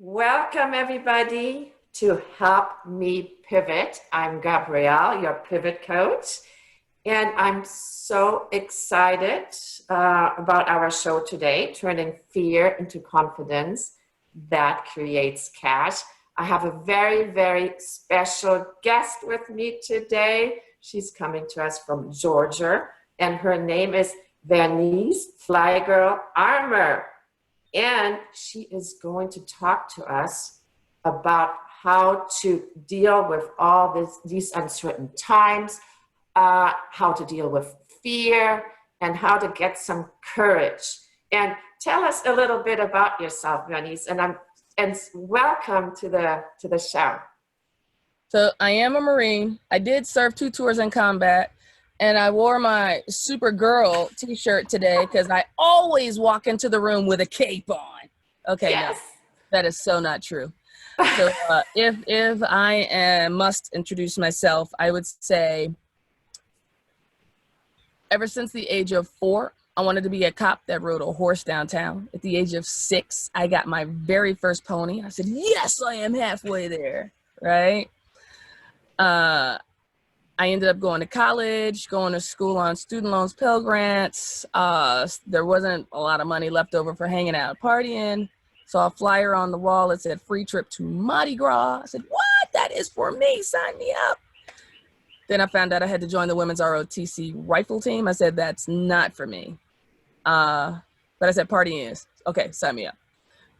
Welcome, everybody, to Help Me Pivot. I'm Gabrielle, your pivot coach, and I'm so excited about our show today, turning fear into confidence that creates cash. I have a very, very special guest with me today. She's coming to us from Georgia, and her name is Vernice Flygirl Armour. And she is going to talk to us about how to deal with all these uncertain times, how to deal with fear, and how to get some courage. And tell us a little bit about yourself, Vernice, and welcome to the show. So I am a Marine. I did serve 2 tours in combat, and I wore my Supergirl t-shirt today because I always walk into the room with a cape on. Okay, Yes. no, that is so not true. So if I must introduce myself, I would say ever since the age of 4, I wanted to be a cop that rode a horse downtown. At the age of 6, I got my very first pony. I said, yes, I am halfway there, right? I ended up going to college, going to school on student loans, Pell Grants. There wasn't a lot of money left over for hanging out, partying. Saw a flyer on the wall that said free trip to Mardi Gras. I said, what? That is for me. Sign me up. Then I found out I had to join the women's ROTC rifle team. I said, that's not for me. But I said, partying is. Okay, sign me up.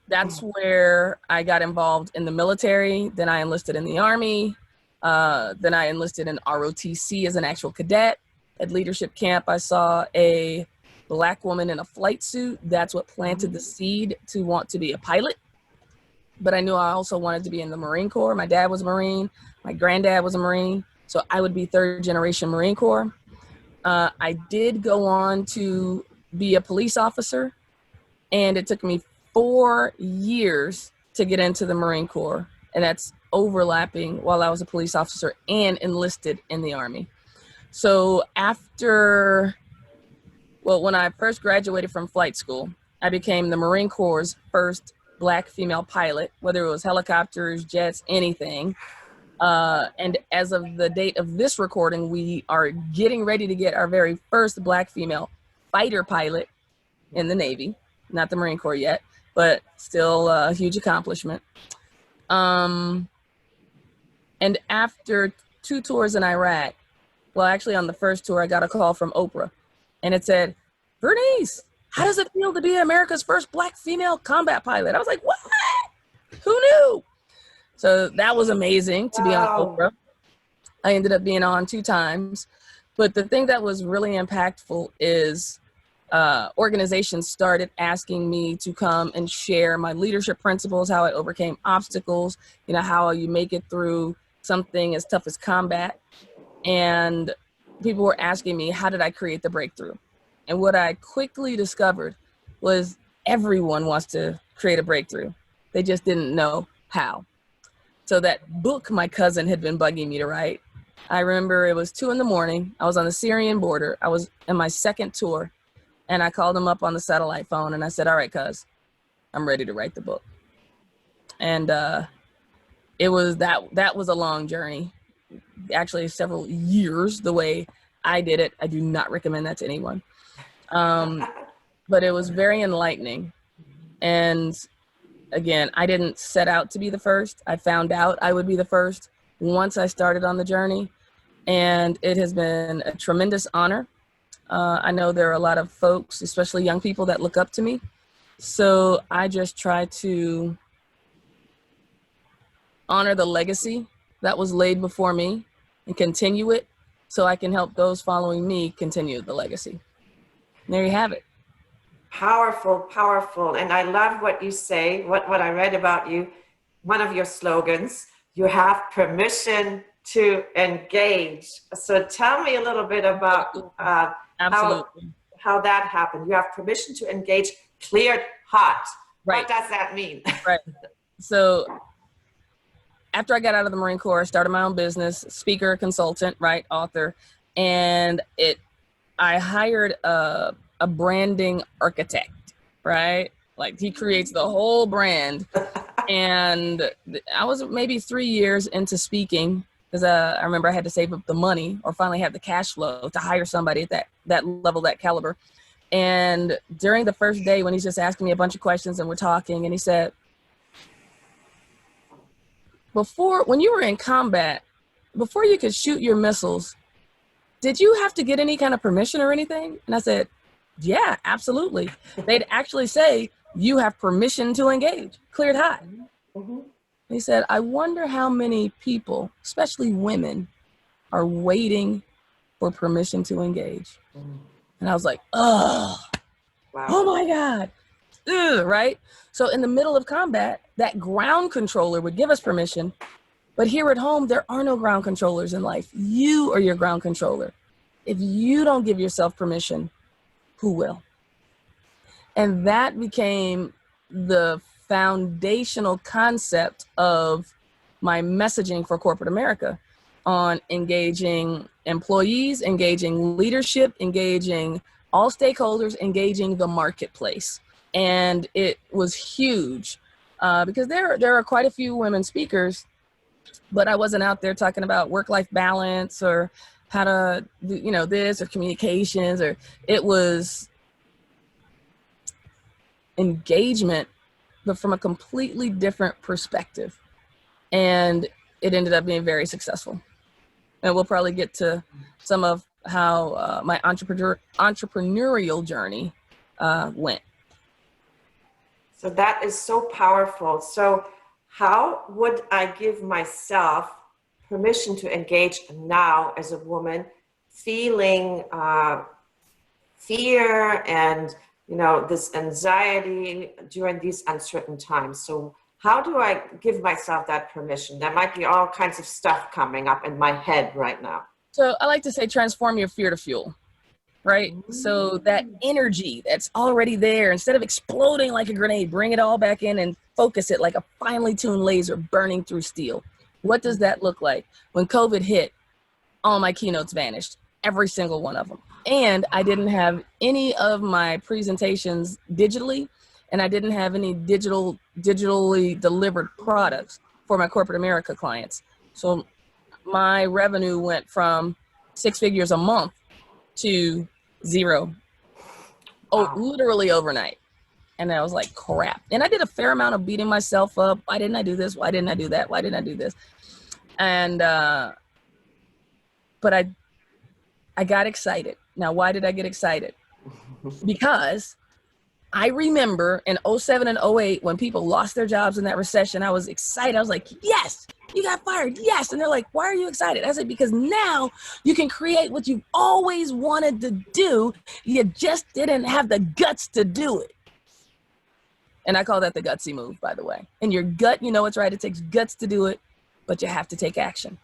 That's where I got involved in the military. Then I enlisted in the Army. Then I enlisted in ROTC as an actual cadet. At leadership camp, I saw a Black woman in a flight suit. That's what planted the seed to want to be a pilot. But I knew I also wanted to be in the Marine Corps. My dad was a Marine. My granddad was a Marine. So I would be 3rd generation Marine Corps. I did go on to be a police officer, and it took me 4 years to get into the Marine Corps. And that's overlapping while I was a police officer and enlisted in the Army. So when I first graduated from flight school, I became the Marine Corps' first Black female pilot, whether it was helicopters, jets, anything. And as of the date of this recording, we are getting ready to get our very first Black female fighter pilot in the Navy, not the Marine Corps yet, but still a huge accomplishment. And after 2 tours in Iraq, well, actually on the first tour, I got a call from Oprah, and it said, Vernice, how does it feel to be America's first Black female combat pilot? I was like, what? Who knew? So that was amazing to be on Oprah. I ended up being on 2 times. But the thing that was really impactful is organizations started asking me to come and share my leadership principles, how I overcame obstacles, how you make it through something as tough as combat. And people were asking me, how did I create the breakthrough? And what I quickly discovered was everyone wants to create a breakthrough. They just didn't know how. So that book my cousin had been bugging me to write, I remember it was 2 a.m. I was on the Syrian border. I was in my 2nd tour. And I called him up on the satellite phone and I said, all right, cuz, I'm ready to write the book. And it was that was a long journey, actually several years the way I did it. I do not recommend that to anyone. But it was very enlightening. And again, I didn't set out to be the first. I found out I would be the first once I started on the journey. And it has been a tremendous honor. I know there are a lot of folks, especially young people, that look up to me. So I just try to honor the legacy that was laid before me and continue it so I can help those following me continue the legacy. And there you have it. Powerful, powerful. And I love what you say, what I read about you. One of your slogans, you have permission to engage. So tell me a little bit about how that happened. You have permission to engage, cleared hot. Right. What does that mean? Right. So after I got out of the Marine Corps, I started my own business, speaker, consultant, right, author. And I hired a branding architect, right? Like he creates the whole brand. And I was maybe 3 years into speaking because I remember I had to save up the money or finally have the cash flow to hire somebody at that level, that caliber. And during the first day when he's just asking me a bunch of questions and we're talking, and he said, when you were in combat, before you could shoot your missiles, did you have to get any kind of permission or anything? And I said, yeah, absolutely. They'd actually say, you have permission to engage, cleared high. Mm-hmm. He said, I wonder how many people, especially women, are waiting for permission to engage. And I was like, oh Wow. my God. Ugh, right? So in the middle of combat, that ground controller would give us permission. But here at home, there are no ground controllers in life. You are your ground controller. If you don't give yourself permission, who will? And that became the foundational concept of my messaging for corporate America on engaging employees, engaging leadership, engaging all stakeholders, engaging the marketplace. And it was huge because there are quite a few women speakers, but I wasn't out there talking about work-life balance or how to do, this or communications, or it was engagement, but from a completely different perspective. And it ended up being very successful. And we'll probably get to some of how my entrepreneurial journey went. So that is so powerful. So how would I give myself permission to engage now as a woman, feeling fear and this anxiety during these uncertain times? So how do I give myself that permission? There might be all kinds of stuff coming up in my head right now. So I like to say, transform your fear to fuel, right? So that energy that's already there, instead of exploding like a grenade, bring it all back in and focus it like a finely tuned laser burning through steel. What does that look like? When COVID hit, all my keynotes vanished, every single one of them. And I didn't have any of my presentations digitally, and I didn't have any digitally delivered products for my corporate America clients. So my revenue went from 6 figures a month to zero. Wow. Literally overnight. And I was like, crap. And I did a fair amount of beating myself up. Why didn't I do this? Why didn't I do that? Why didn't I do this? And, but I got excited. Now, why did I get excited? Because I remember in 07 and 08, when people lost their jobs in that recession, I was excited. I was like, yes, you got fired. Yes. And they're like, why are you excited? I said, because now you can create what you've always wanted to do. You just didn't have the guts to do it. And I call that the gutsy move, by the way. In your gut, you know it's right. It takes guts to do it, but you have to take action.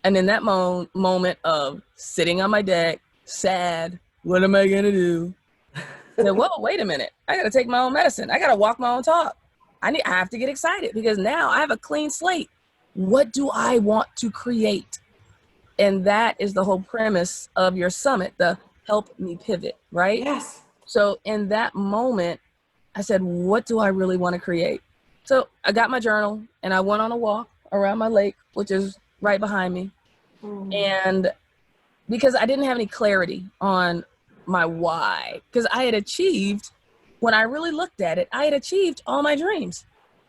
And in that moment of sitting on my deck, sad, what am I going to do? I said, whoa, wait a minute. I got to take my own medicine. I got to walk my own talk. I have to get excited because now I have a clean slate. What do I want to create? And that is the whole premise of your summit, the help me pivot, right? Yes. So in that moment, I said, what do I really want to create? So I got my journal and I went on a walk around my lake, which is right behind me. And because I didn't have any clarity on my why, because I had achieved, when I really looked at it, I had achieved all my dreams.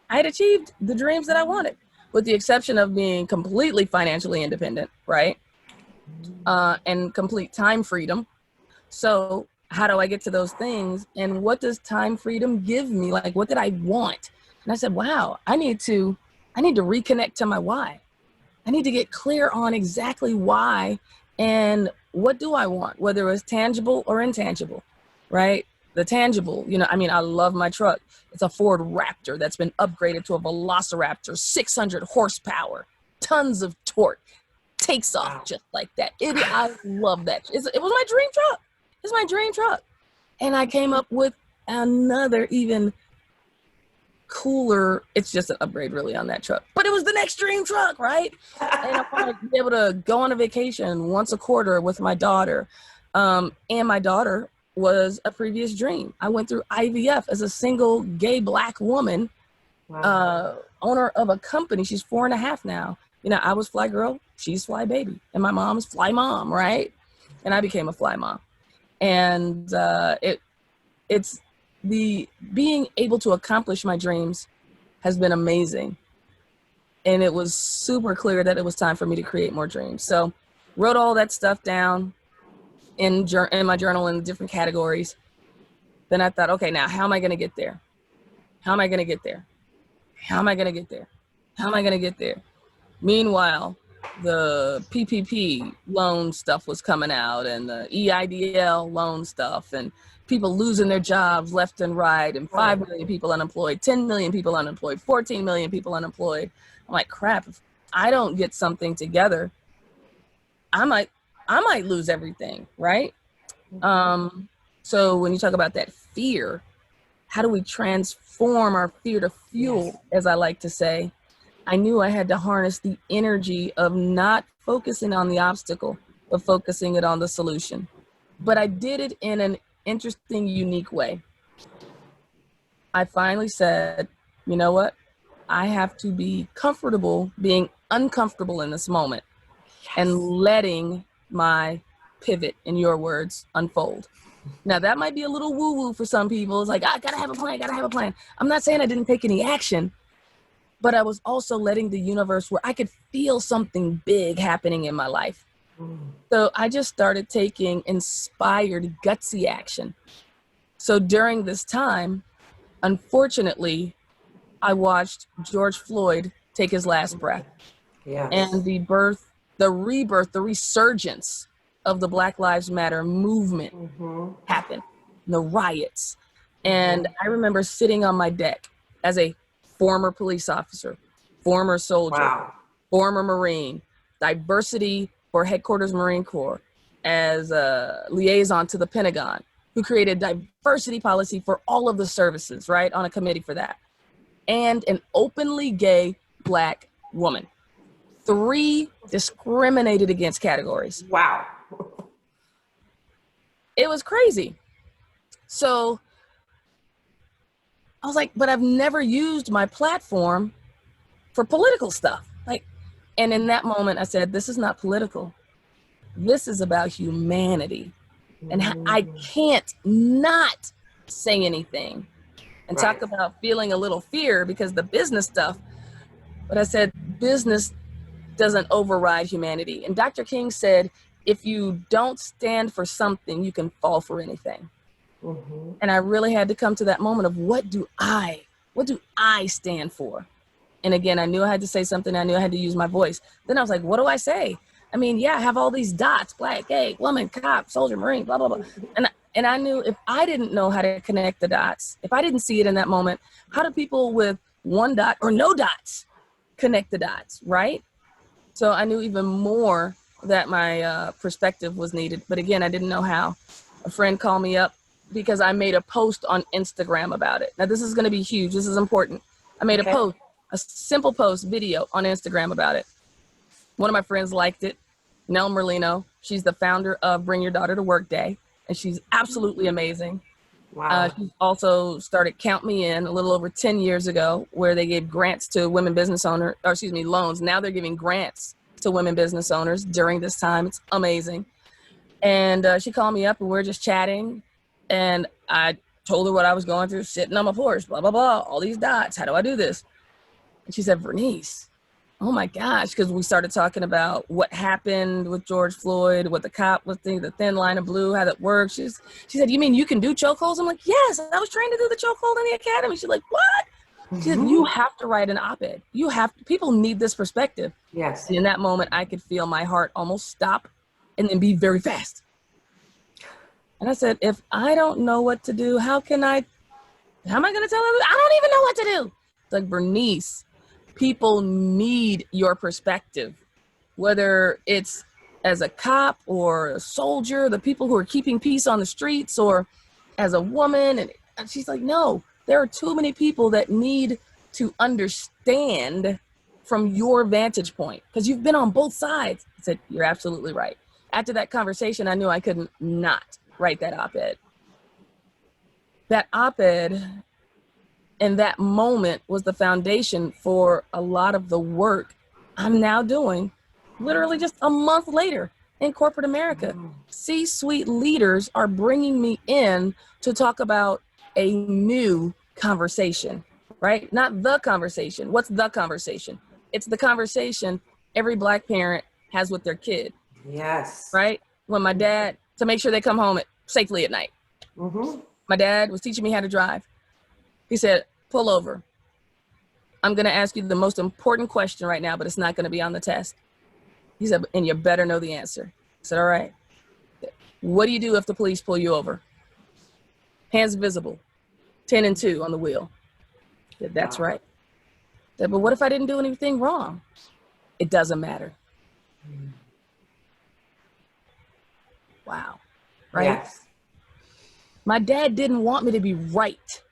I had achieved the dreams that I wanted, with the exception of being completely financially independent, right? And complete time freedom. So how do I get to those things? And what does time freedom give me? Like, what did I want? And I said, wow, I need to reconnect to my why. I need to get clear on exactly why and what do I want, whether it's tangible or intangible, right? The tangible, I love my truck. It's a Ford Raptor that's been upgraded to a Velociraptor, 600 horsepower, tons of torque, takes off just like that. I love that. It was my dream truck. It's my dream truck. And I came up with another even cooler, it's just an upgrade really on that truck, but it was the next dream truck, right? And I want to be able to go on a vacation once a quarter with my daughter. And my daughter was a previous dream. I went through IVF as a single gay Black woman Wow. owner of a company. She's 4.5 now. You know, I was fly girl, she's fly baby, and my mom's fly mom, right? And I became a fly mom. And it's the being able to accomplish my dreams has been amazing. And it was super clear that it was time for me to create more dreams. So wrote all that stuff down in my journal in different categories. Then I thought, okay, now how am I going to get there? How am I going to get there? How am I going to get there? How am I going to get there? Meanwhile, the PPP loan stuff was coming out and the EIDL loan stuff and people losing their jobs left and right and 5 million people unemployed, 10 million people unemployed, 14 million people unemployed. I'm like, crap, if I don't get something together, I might lose everything, right? So when you talk about that fear, how do we transform our fear to fuel, Yes. as I like to say? I knew I had to harness the energy of not focusing on the obstacle, but focusing it on the solution. But I did it in an interesting, unique way. I finally said, you know what? I have to be comfortable being uncomfortable in this moment and Yes. letting my pivot, in your words, unfold. Now, that might be a little woo woo for some people. It's like, I gotta have a plan, gotta have a plan. I'm not saying I didn't take any action, but I was also letting the universe where I could feel something big happening in my life. So I just started taking inspired, gutsy action. So during this time, unfortunately, I watched George Floyd take his last breath and Yes. the rebirth, the resurgence of the Black Lives Matter movement happened, the riots. And I remember sitting on my deck as a former police officer, former soldier, Wow. former Marine, diversity for Headquarters Marine Corps, as a liaison to the Pentagon, who created diversity policy for all of the services, right, on a committee for that, and an openly gay Black woman. 3 discriminated against categories. Wow. It was crazy. So I was like, but I've never used my platform for political stuff. Like, and in that moment, I said, this is not political. This is about humanity. And I can't not say anything and talk Right. about feeling a little fear because the business stuff. But I said, business doesn't override humanity. And Dr. King said, if you don't stand for something, you can fall for anything. And I really had to come to that moment of what do I stand for? And again, I knew I had to say something. I knew I had to use my voice. Then I was like, what do I say? I mean, yeah, I have all these dots, Black, gay, woman, cop, soldier, Marine, blah, blah, blah. And I knew if I didn't know how to connect the dots, if I didn't see it in that moment, how do people with one dot or no dots connect the dots, right? So I knew even more that my perspective was needed. But again, I didn't know how. A friend called me up because I made a post on Instagram about it. Now, this is going to be huge. This is important. I made Okay. a simple post video on Instagram about it. One of my friends liked it, Nell Merlino. She's the founder of Bring Your Daughter to Work Day, and she's absolutely amazing. Wow. She also started Count Me In a little over 10 years ago, where they gave grants to women business owners, or excuse me, loans. Now they're giving grants to women business owners during this time. It's amazing. And she called me up and we are just chatting. And I told her what I was going through, sitting on my porch, blah, blah, blah, all these dots. How do I do this? And she said, Vernice, oh my gosh, because we started talking about what happened with George Floyd, what the cop was thinking, the thin line of blue, how that works. She said, you mean you can do chokeholds? I'm like, yes, I was trained to do the chokehold in the academy. She's like, what? She said, you have to write an op-ed. People need this perspective. Yes. And in that moment, I could feel my heart almost stop and then beat very fast. And I said, if I don't know what to do, how am I going to tell others? I don't even know what to do. It's like, Vernice, people need your perspective, whether it's as a cop or a soldier, the people who are keeping peace on the streets, or as a woman. And she's like, no, there are too many people that need to understand from your vantage point because you've been on both sides. I said, you're absolutely right. After that conversation, I knew I couldn't not write that op-ed. That op-ed And that moment was the foundation for a lot of the work I'm now doing literally just a month later in corporate America. C-suite leaders are bringing me in to talk about a new conversation, right? Not the conversation. What's the conversation? It's the conversation every Black parent has with their kid, Yes. right? When my dad, to make sure they come home safely at night. My dad was teaching me how to drive. He said, pull over. I'm going to ask you the most important question right now, but it's not going to be on the test. He said, and you better know the answer. I said, all right. What do you do if the police pull you over? Hands visible, 10 and 2 on the wheel. I said, that's right. I said, but what if I didn't do anything wrong? It doesn't matter. Wow. Right? Yes. My dad didn't want me to be right.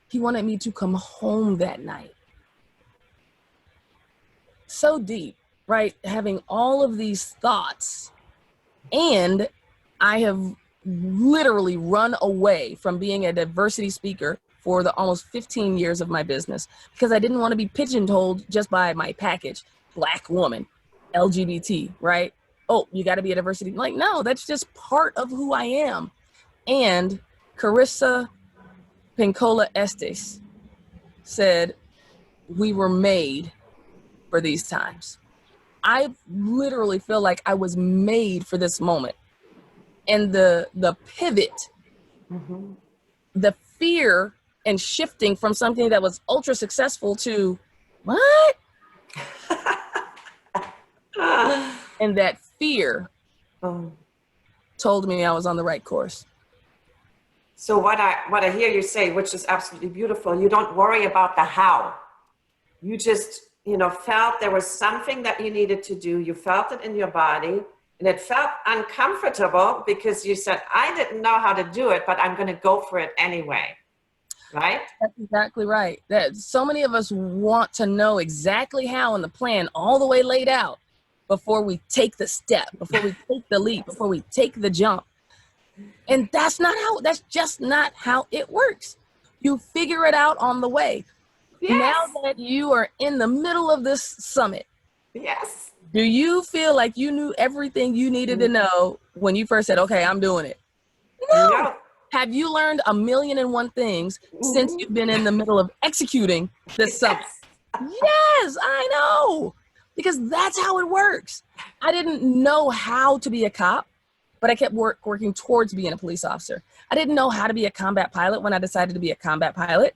He wanted me to come home that night. So deep, right? Having all of these thoughts. And I have literally run away from being a diversity speaker for the almost 15 years of my business because I didn't want to be pigeonholed just by my package. Black woman, LGBT, right? Oh, you got to be a diversity. Like, no, that's just part of who I am. And Carissa Pincola Estes said, we were made for these times. I literally feel like I was made for this moment. And the pivot, the fear and shifting from something that was ultra successful to what? And that fear told me I was on the right course. So what I hear you say, which is absolutely beautiful, you don't worry about the how. You just, felt there was something that you needed to do. You felt it in your body and it felt uncomfortable because you said, I didn't know how to do it, but I'm going to go for it anyway. Right? That's exactly right. That so many of us want to know exactly how and the plan all the way laid out before we take the step, before we take the leap, before we take the jump. And that's just not how it works. You figure it out on the way. Yes. Now that you are in the middle of this summit, yes. Do you feel like you knew everything you needed to know when you first said, okay, I'm doing it? No. Have you learned 1,000,001 things since you've been in the middle of executing this summit? Yes, I know. Because that's how it works. I didn't know how to be a cop, but I kept working towards being a police officer. I didn't know how to be a combat pilot when I decided to be a combat pilot,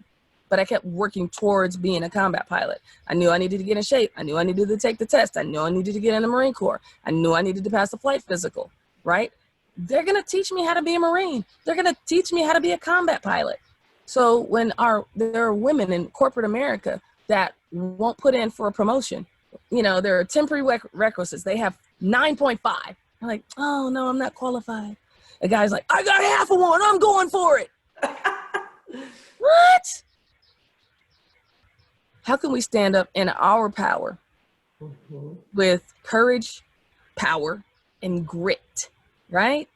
but I kept working towards being a combat pilot. I knew I needed to get in shape. I knew I needed to take the test. I knew I needed to get in the Marine Corps. I knew I needed to pass the flight physical, right? They're going to teach me how to be a Marine. They're going to teach me how to be a combat pilot. So when there are women in corporate America that won't put in for a promotion, there are temporary requisites. They have 9.5. I'm like, oh no, I'm not qualified. The guy's like, I got half of one. I'm going for it. What? How can we stand up in our power with courage, power, and grit, right?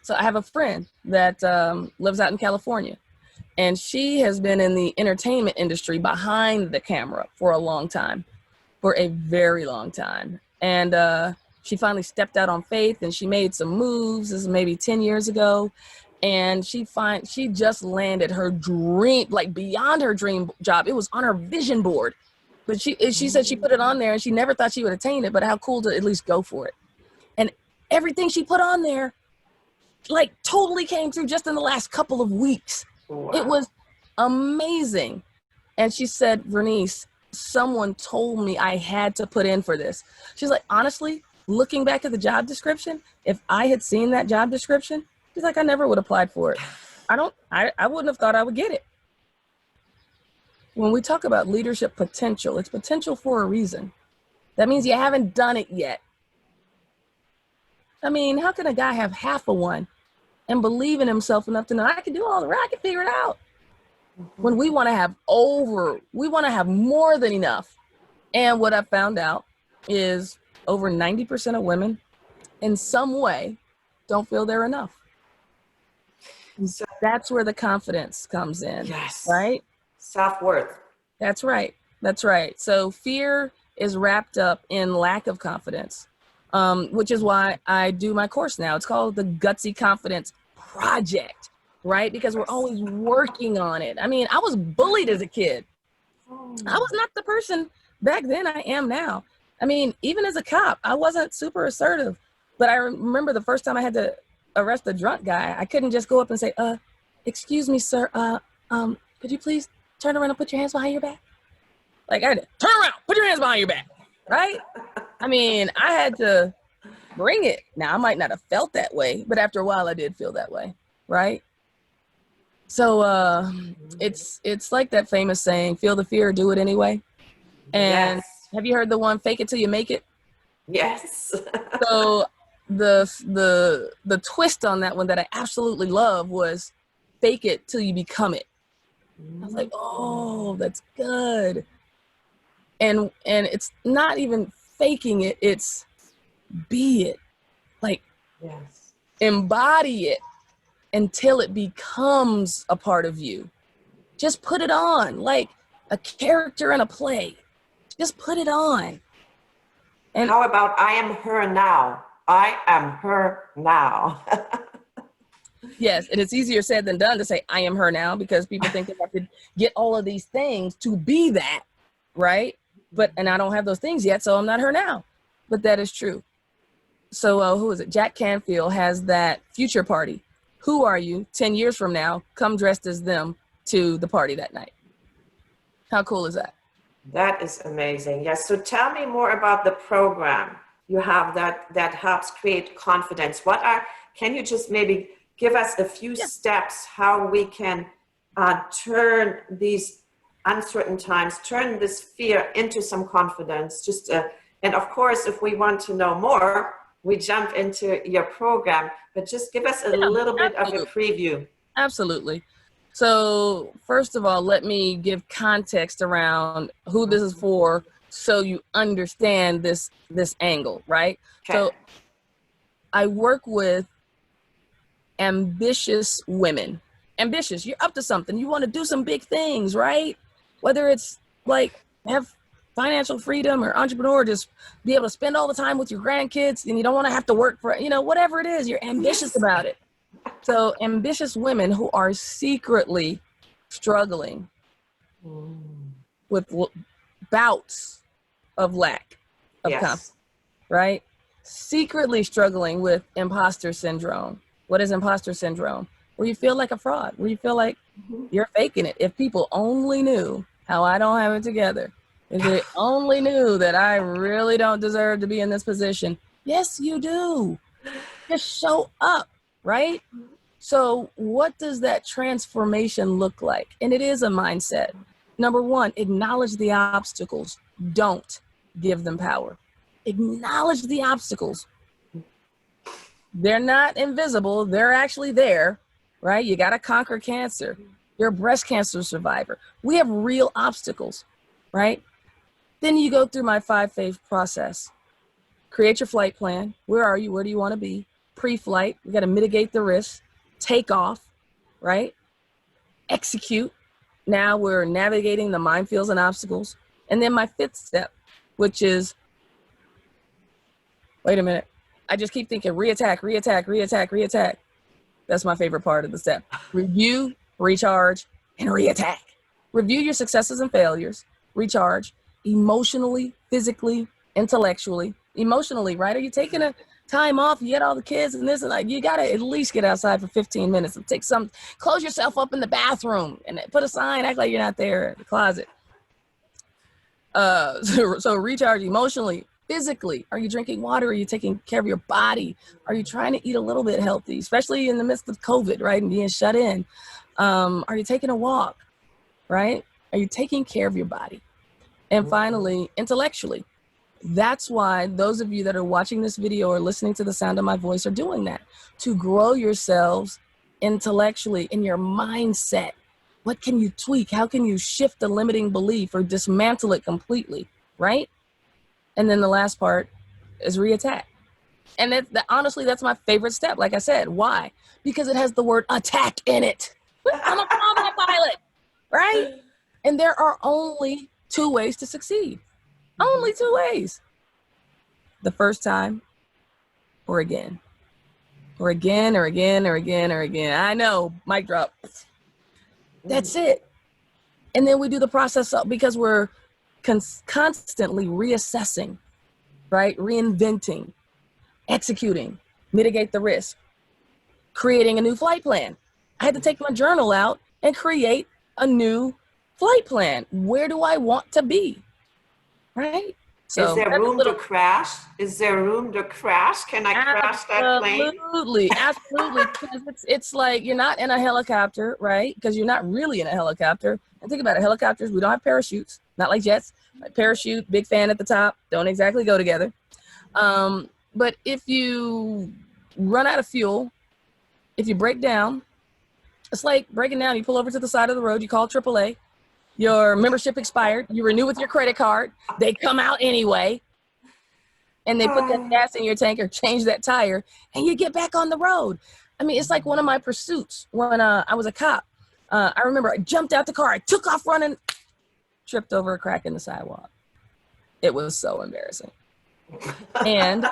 So I have a friend that lives out in California, and she has been in the entertainment industry behind the camera for a long time, for a very long time. And she finally stepped out on faith and she made some moves. This is maybe 10 years ago. And she just landed her dream, like beyond her dream job. It was on her vision board. But she said she put it on there and she never thought she would attain it, but how cool to at least go for it. And everything she put on there, like totally came through just in the last couple of weeks. Wow. It was amazing. And she said, Vernice, someone told me I had to put in for this. She's like, honestly, looking back at the job description, if I had seen that job description, she's like, I never would have applied for it. I wouldn't have thought I would get it. When we talk about leadership potential, it's potential for a reason. That means you haven't done it yet. I mean, how can a guy have half of one and believe in himself enough to know I can do all the right, I can figure it out? When we want to have more than enough. And what I found out is over 90% of women in some way don't feel they're enough. So that's where the confidence comes in, yes. Right? Self-worth. That's right. That's right. So fear is wrapped up in lack of confidence, which is why I do my course now. It's called the Gutsy Confidence Project, right? Because we're Yes. always working on it. I mean, I was bullied as a kid. I Oh. was not the person back then I am now. I mean, even as a cop, I wasn't super assertive. But I remember the first time I had to arrest a drunk guy, I couldn't just go up and say, excuse me, sir, could you please turn around and put your hands behind your back? Like, I had to turn around, put your hands behind your back, right? I mean, I had to bring it. Now, I might not have felt that way, but after a while, I did feel that way, right? So it's like that famous saying, feel the fear, do it anyway. And Yes. have you heard the one, fake it till you make it? Yes. So the twist on that one that I absolutely love was fake it till you become it. I was like, oh, that's good. And it's not even faking it, it's be it. Like Yes. embody it until it becomes a part of you. Just put it on like a character in a play. Just put it on. And How about I am her now? I am her now. yes, and it's easier said than done to say I am her now because people think they have to get all of these things to be that, right? And I don't have those things yet, so I'm not her now. But that is true. So who is it? Jack Canfield has that future party. Who are you 10 years from now? Come dressed as them to the party that night. How cool is that? That is amazing. Yes. So tell me more about the program you have that helps create confidence. Can you just maybe give us a few Yeah. steps how we can turn these uncertain times, turn this fear into some confidence? And of course, if we want to know more, we jump into your program, but just give us a Yeah, little bit of a absolutely. preview. Absolutely. So first of all, let me give context around who this is for so you understand this angle, right? Okay. So I work with ambitious women. Ambitious, you're up to something. You want to do some big things, right? Whether it's like have financial freedom or entrepreneur, just be able to spend all the time with your grandkids and you don't want to have to work for, whatever it is, you're ambitious Yes. about it. So ambitious women who are secretly struggling with bouts of lack of confidence, Yes. right? Secretly struggling with imposter syndrome. What is imposter syndrome? Where you feel like a fraud, where you feel like you're faking it. If people only knew how I don't have it together, if they only knew that I really don't deserve to be in this position. Yes, you do. Just show up, right? So what does that transformation look like? And it is a mindset. Number one, acknowledge the obstacles. Don't give them power. Acknowledge the obstacles. They're not invisible. They're actually there, right? You got to conquer cancer. You're a breast cancer survivor. We have real obstacles, right? Then you go through my 5-phase process. Create your flight plan. Where are you? Where do you want to be? Pre-flight, we got to mitigate the risks. Take off, right? Execute. Now we're navigating the minefields and obstacles. And then my 5th step, which is, wait a minute. I just keep thinking reattack, reattack, reattack, reattack. That's my favorite part of the step. Review, recharge, and reattack. Review your successes and failures. Recharge emotionally, physically, intellectually. Emotionally, right? Are you taking a time off? You get all the kids and this and like, you got to at least get outside for 15 minutes and close yourself up in the bathroom and put a sign, act like you're not there in the closet. So recharge emotionally, physically. Are you drinking water? Are you taking care of your body? Are you trying to eat a little bit healthy, especially in the midst of COVID, right? And being shut in. Are you taking a walk, right? Are you taking care of your body? And finally, intellectually. That's why those of you that are watching this video or listening to the sound of my voice are doing that, to grow yourselves intellectually in your mindset. What can you tweak? How can you shift the limiting belief or dismantle it completely, right? And then the last part is reattack. And honestly, that's my favorite step. Like I said, why? Because it has the word attack in it. I'm a combat pilot, right? And there are only two ways to succeed. Only two ways. The first time, or again. Or again, or again, or again, or again. I know, mic drop. That's it. And then we do the process because we're constantly reassessing, right? Reinventing, executing, mitigate the risk, creating a new flight plan. I had to take my journal out and create a new flight plan. Where do I want to be? Right? Is So there that's a room to little. crash? Is there room to crash? Can I crash that plane? Absolutely. Because it's like you're not in a helicopter, right? Because you're not really in a helicopter. And think about it, helicopters, we don't have parachutes, not like jets. Like parachute, big fan at the top, don't exactly go together. But if you run out of fuel, if you break down, it's like breaking down. You pull over to the side of the road, you call AAA, your membership expired, you renew with your credit card, they come out anyway, and they put that gas in your tank or change that tire, and you get back on the road. I mean, it's like one of my pursuits when I was a cop. I remember I jumped out the car, I took off running, tripped over a crack in the sidewalk. It was so embarrassing. And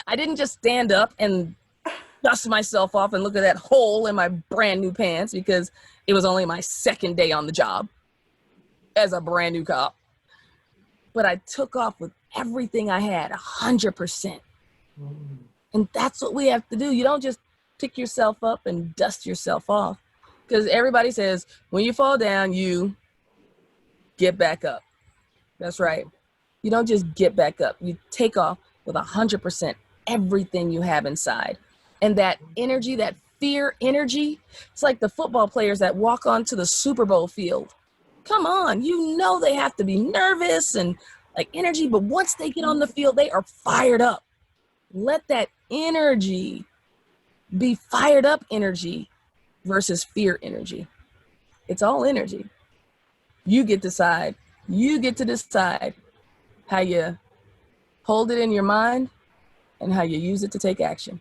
I didn't just stand up and dust myself off and look at that hole in my brand new pants because it was only my second day on the job as a brand new cop. But I took off with everything I had, 100%. And that's what we have to do. You don't just pick yourself up and dust yourself off, because everybody says when you fall down, you get back up. That's right. You don't just get back up. You take off with 100% everything you have inside. And that energy, that fear energy, it's like the football players that walk onto the Super Bowl field. Come on, you know they have to be nervous and like energy, but once they get on the field, they are fired up. Let that energy be fired up energy versus fear energy. It's all energy. You get to decide how you hold it in your mind and how you use it to take action.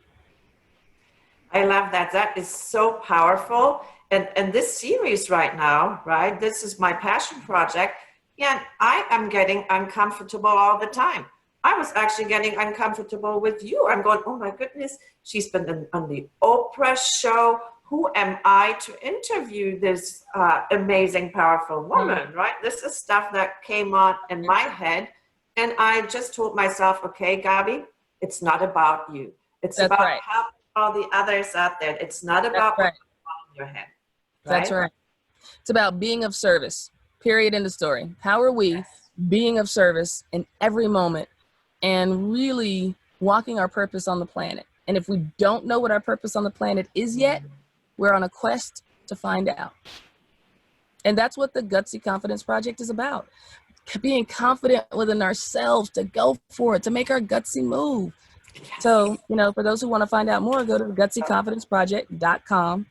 I love that. That is so powerful. And this series right now, right? This is my passion project. And I am getting uncomfortable all the time. I was actually getting uncomfortable with you. I'm going, oh my goodness, she's been on the Oprah show. Who am I to interview this amazing, powerful woman, right? This is stuff that came on in my head. And I just told myself, okay, Gabi, it's not about you. It's That's about right. helping all the others out there. It's not about That's right. what's in your head. Right? That's right. It's about being of service, period, in the story. How are we being of service in every moment and really walking our purpose on the planet? And if we don't know what our purpose on the planet is yet, we're on a quest to find out. And that's what the Gutsy Confidence Project is about. Being confident within ourselves to go for it, to make our gutsy move. So, for those who want to find out more, go to gutsyconfidenceproject.com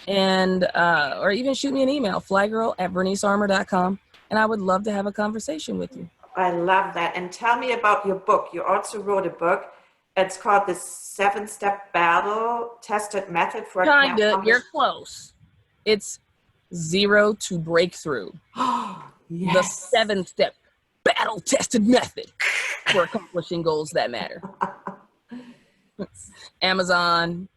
and or even shoot me an email, flygirl@vernicearmour.com, and I would love to have a conversation with you. I love that. And tell me about your book. You also wrote a book. It's called the 7-Step Battle Tested Method for You're close. It's 0 to breakthrough. Yes. The 7-step battle tested method for accomplishing goals that matter. Amazon,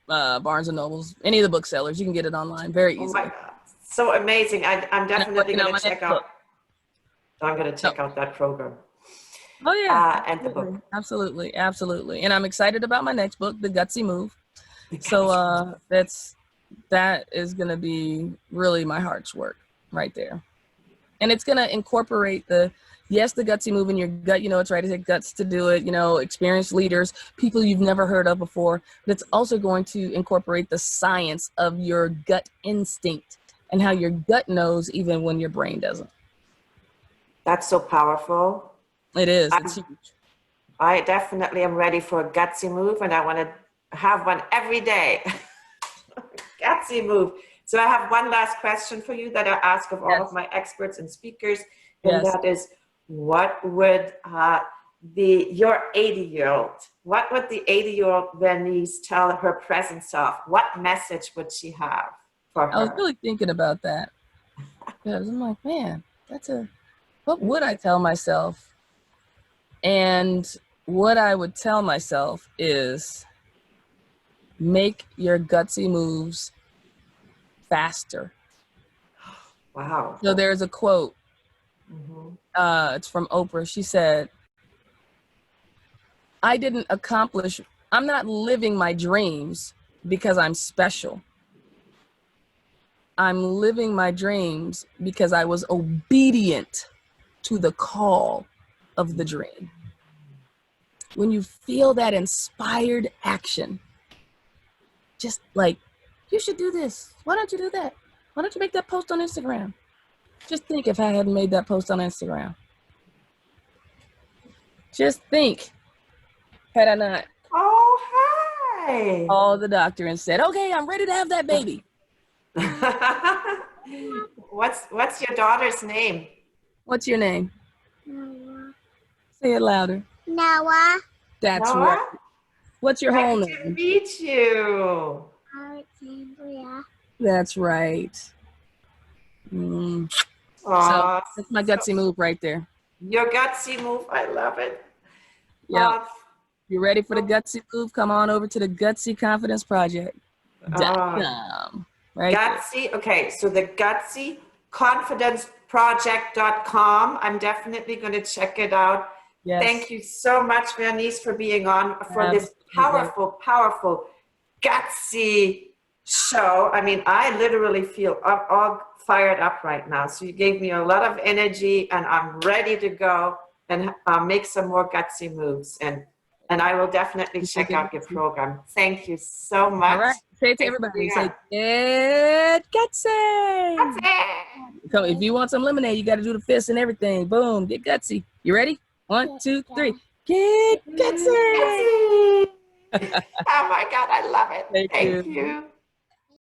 Barnes and Nobles, any of the booksellers, you can get it online very easily. Oh my God, so amazing! I'm definitely going to check out. I'm going to check out that program. Oh yeah, and the book. Absolutely, and I'm excited about my next book, The Gutsy Move. So that is going to be really my heart's work right there, and it's going to incorporate the gutsy move in your gut. It's right. It takes guts to do it. Experienced leaders, people you've never heard of before. But it's also going to incorporate the science of your gut instinct and how your gut knows even when your brain doesn't. That's so powerful. It is. It's huge. I definitely am ready for a gutsy move, and I want to have one every day. Gutsy move. So I have one last question for you that I ask of all of my experts and speakers, and that is, what would your 80-year-old, what would the 80-year-old Vernice tell her present self? What message would she have for I was her. really thinking about that because I'm like, man, what would I tell myself? And what I would tell myself is make your gutsy moves faster. Wow. So there's a quote, Mm-hmm. it's from Oprah. She said, I'm not living my dreams because I'm special. I'm living my dreams because I was obedient to the call of the dream. When you feel that inspired action, just like, you should do this. Why don't you do that? Why don't you make that post on Instagram? Just think if I hadn't made that post on Instagram. Just think, had I not Oh, hi. called the doctor and said, okay, I'm ready to have that baby. What's your daughter's name? What's your name? Noah. Say it louder. Noah. That's right. Noah? What's your whole Happy to name? meet you. Alexandria. That's right. So Aw, that's my so gutsy move right there. your gutsy move. I love it. Yep. Uh, You ready for the gutsy move? Come on over to the Gutsy Confidence Project.com. Right there. Gutsy. Okay, so the Gutsy Confidence Project.com. I'm definitely going to check it out. Yes. Thank you so much, Vernice, for being on for this Absolutely. powerful, gutsy show. I mean, I literally feel all fired up right now. So you gave me a lot of energy, and I'm ready to go and make some more gutsy moves. And I will definitely check out your program. Thank you so much. All right. Say it to Thanks for everybody. being Say, on. get gutsy. Gutsy. So if you want some lemonade, you got to do the fist and everything. Boom. Get gutsy. You ready? 1, 2, 3. Get gutsy. Gutsy. Oh my God, I love it. Thank Thank you. you.